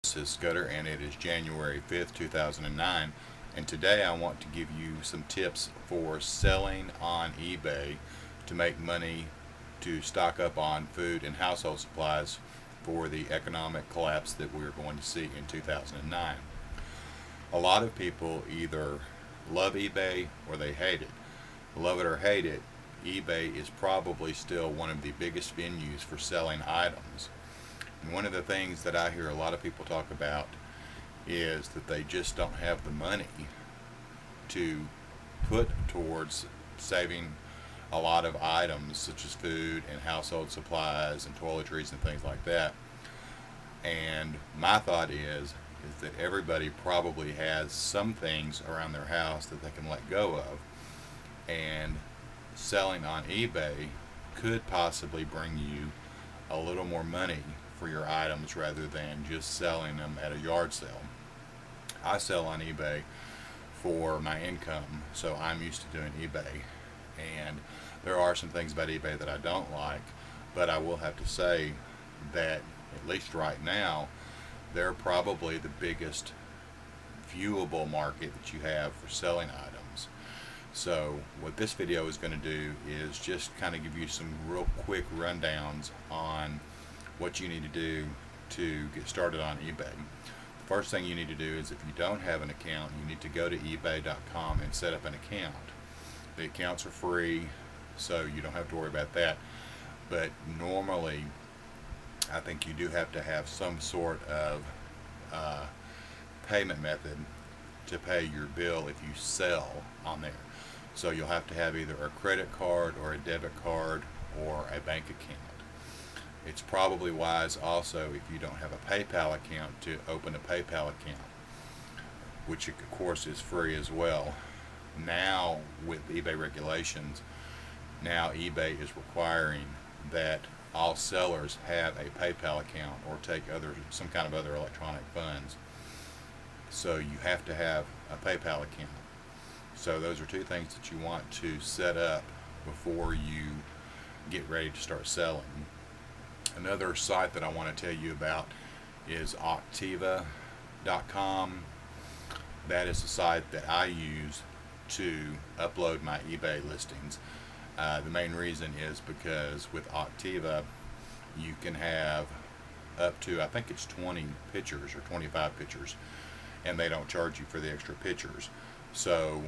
This is Scudder, and it is January 5th, 2009. And today I want to give you some tips for selling on eBay to make money to stock up on food and household supplies for the economic collapse that we're going to see in 2009. A lot of people either love eBay or they hate it. Love it or hate it, eBay is probably still one of the biggest venues for selling items. And one of the things that I hear a lot of people talk about is that they just don't have the money to put towards saving a lot of items such as food and household supplies and toiletries and things like that. And my thought is that everybody probably has some things around their house that they can let go of, and selling on eBay could possibly bring you a little more money for your items rather than just selling them at a yard sale. I sell on eBay for my income, so I'm used to doing eBay. And there are some things about eBay that I don't like, but I will have to say that at least right now, they're probably the biggest viewable market that you have for selling items. So what this video is going to do is just kind of give you some real quick rundowns on what you need to do to get started on eBay. The first thing you need to do is, if you don't have an account, you need to go to ebay.com and set up an account. The accounts are free, so you don't have to worry about that. But normally, I think you do have to have some sort of payment method to pay your bill if you sell on there. So you'll have to have either a credit card or a debit card or a bank account. It's probably wise also, if you don't have a PayPal account, to open a PayPal account, which of course is free as well. Now with eBay regulations, now eBay is requiring that all sellers have a PayPal account or take some kind of other electronic funds. So you have to have a PayPal account. So those are two things that you want to set up before you get ready to start selling. Another site that I want to tell you about is Auctiva.com. That is the site that I use to upload my eBay listings. The main reason is because with Auctiva you can have up to, I think it's 20 pictures or 25 pictures, and they don't charge you for the extra pictures. So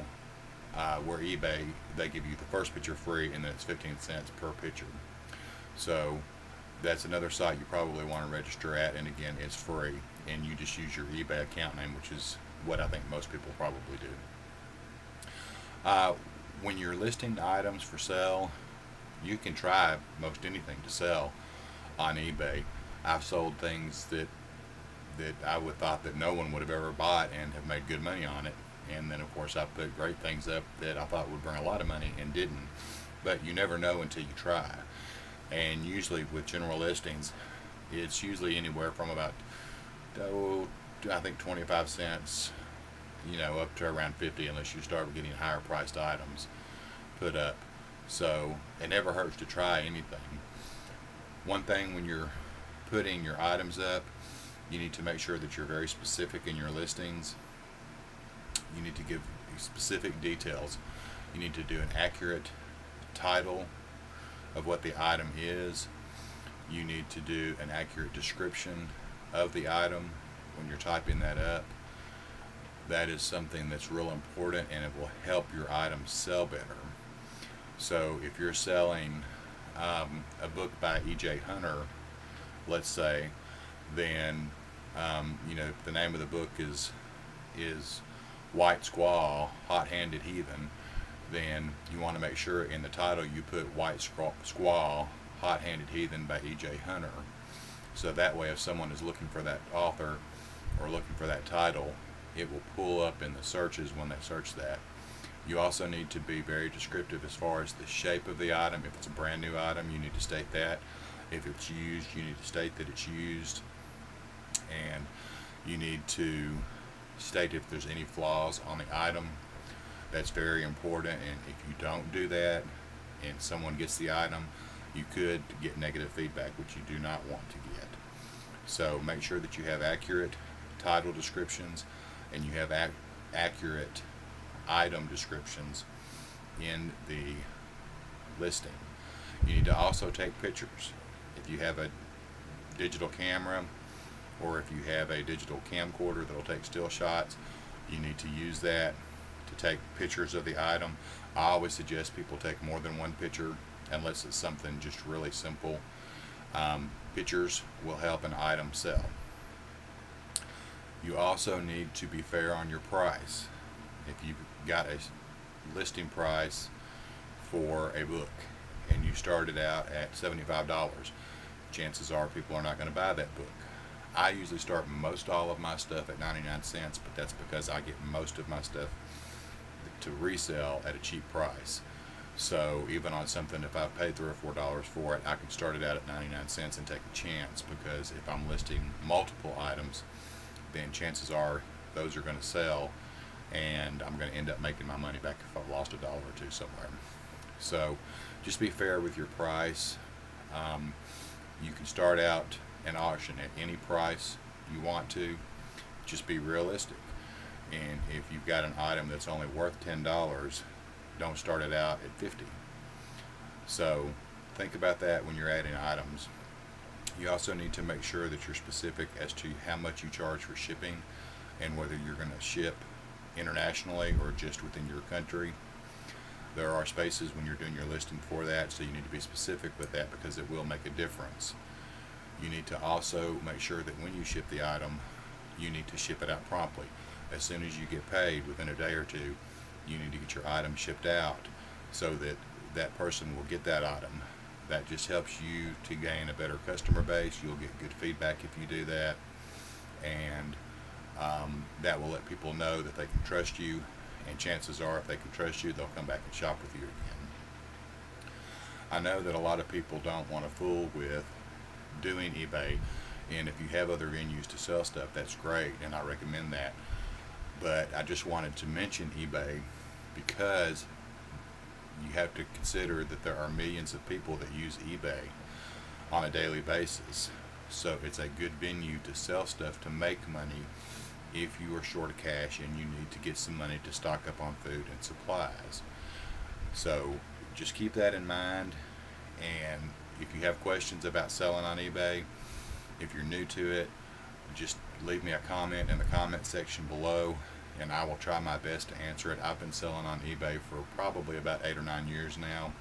where eBay, they give you the first picture free, and then it's 15 cents per picture. So that's another site you probably want to register at, and again, it's free, and you just use your eBay account name, which is what I think most people probably do. When you're listing items for sale, you can try most anything to sell on eBay. I've sold things that I would thought that no one would have ever bought and have made good money on it. And then of course I put great things up that I thought would bring a lot of money and didn't. But you never know until you try. And usually with general listings, it's usually anywhere from about, I think 25 cents, up to around 50, unless you start getting higher priced items put up. So it never hurts to try anything. One thing, when you're putting your items up, you need to make sure that you're very specific in your listings. You need to give specific details. You need to do an accurate title of what the item is. You need to do an accurate description of the item when you're typing that up. That is something that's real important, and it will help your item sell better. So if you're selling a book by E.J. Hunter, let's say, then the name of the book is White Squaw, Hot-Handed Heathen, then you want to make sure in the title you put White Squaw, Hot-Handed Heathen by E.J. Hunter. So that way, if someone is looking for that author or looking for that title, it will pull up in the searches when they search that. You also need to be very descriptive as far as the shape of the item. If it's a brand new item, you need to state that. If it's used, you need to state that it's used. And you need to state if there's any flaws on the item. That's very important, and if you don't do that and someone gets the item, you could get negative feedback, which you do not want to get. So make sure that you have accurate title descriptions and you have accurate item descriptions in the listing. You need to also take pictures. If you have a digital camera or if you have a digital camcorder that'll take still shots, you need to use that to take pictures of the item. I always suggest people take more than one picture unless it's something just really simple. Pictures will help an item sell. You also need to be fair on your price. If you've got a listing price for a book and you started out at $75, chances are people are not going to buy that book. I usually start most all of my stuff at 99 cents, but that's because I get most of my stuff to resell at a cheap price. So even on something, if I paid $3 or $4 for it, I can start it out at 99 cents and take a chance, because if I'm listing multiple items, then chances are those are going to sell and I'm going to end up making my money back if I've lost $1 or $2 somewhere. So just be fair with your price. You can start out an auction at any price you want to. Just be realistic. And if you've got an item that's only worth $10, don't start it out at $50. So think about that when you're adding items. You also need to make sure that you're specific as to how much you charge for shipping and whether you're going to ship internationally or just within your country. There are spaces when you're doing your listing for that, so you need to be specific with that because it will make a difference. You need to also make sure that when you ship the item, you need to ship it out promptly. As soon as you get paid, within a day or two, you need to get your item shipped out so that that person will get that item. That just helps you to gain a better customer base. You'll get good feedback if you do that, and that will let people know that they can trust you, and chances are if they can trust you, they'll come back and shop with you again. I know that a lot of people don't want to fool with doing eBay, and if you have other venues to sell stuff, that's great, and I recommend that. But I just wanted to mention eBay because you have to consider that there are millions of people that use eBay on a daily basis. So it's a good venue to sell stuff to make money if you are short of cash and you need to get some money to stock up on food and supplies. So just keep that in mind, and if you have questions about selling on eBay, if you're new to it, just leave me a comment in the comment section below and I will try my best to answer it. I've been selling on eBay for probably about 8 or 9 years now,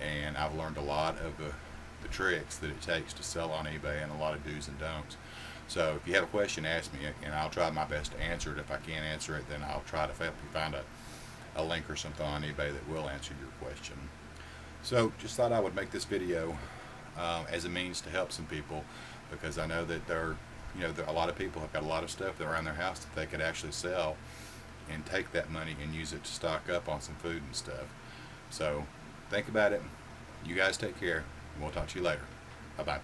and I've learned a lot of the tricks that it takes to sell on eBay and a lot of do's and don'ts. So if you have a question, ask me and I'll try my best to answer it. If I can't answer it, then I'll try to help you find a link or something on eBay that will answer your question. So just thought I would make this video as a means to help some people, because I know that a lot of people have got a lot of stuff around their house that they could actually sell and take that money and use it to stock up on some food and stuff. So think about it. You guys take care, and we'll talk to you later. Bye-bye.